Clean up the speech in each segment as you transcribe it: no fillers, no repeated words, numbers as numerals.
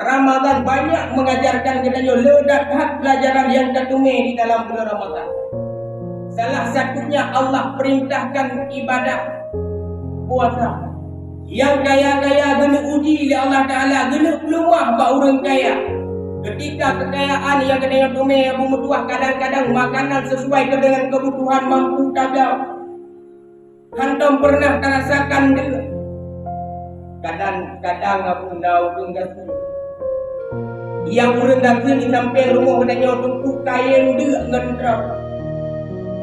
Ramadan banyak mengajarkan katanya ledak pelajaran yang tertumis di dalam bulan Ramadan. Salah satunya Allah perintahkan ibadah puasa. Yang kaya-kaya kena uji oleh Allah Ta'ala, kena peluang bak orang kaya. Ketika kekayaan yang kena tumis Abu Mutuah, kadang-kadang makanan sesuai dengan kebutuhan mampu tagaw. Hantam pernah terasakan dia. Kadang-kadang Abu Nau tunggu yang urang daging di samping rumah katanya tunggu kain dia ngendrap.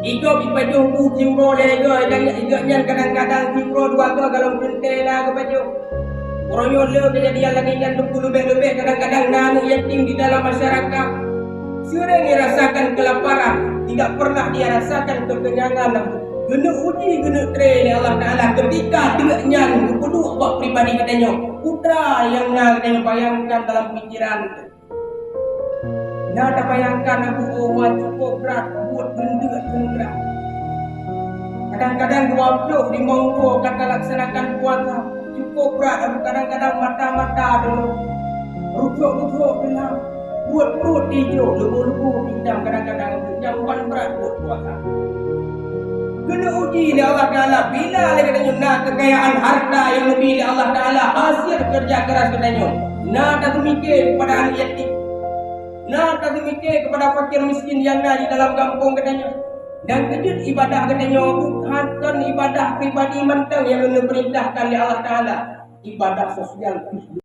Igo bipaju bu cimro lega dan iganya kadang-kadang cimro dua ke kalau berhenti lah ke baju. Orangnya le dia lagi yang tunggu lebih-lebih kadang-kadang nang yatim di dalam masyarakat. Sering dirasakan kelaparan, tidak pernah dia rasakan kekenyangan. Kena uji, kena train Allah Ta'ala ketika dengannya kedua buat pribadi katanya putra yang nak katanya bayangkan dalam pikiran. Nak tak bayangkan aku cukup berat buat benda berat. Kadang-kadang 25 kata laksanakan puasa cukup berat. Aku kadang-kadang mata-mata dulu rujuk-rujuk dalam buat perut hijau lebu-lebu hitam kadang-kadang jamban berat buat puasa. Kena uji oleh Allah Ta'ala. Bila lagi katanya nak kekayaan harta yang lebih oleh Allah Ta'ala, hasil kerja keras katanya. Nak tak mikir kepada anak yatim, nak tak mikir kepada fakir miskin yang ada di dalam kampung katanya. Dan kejut ibadah katanya bukan ibadah pribadi mentang yang diperintahkan oleh Allah Ta'ala, ibadah sosial.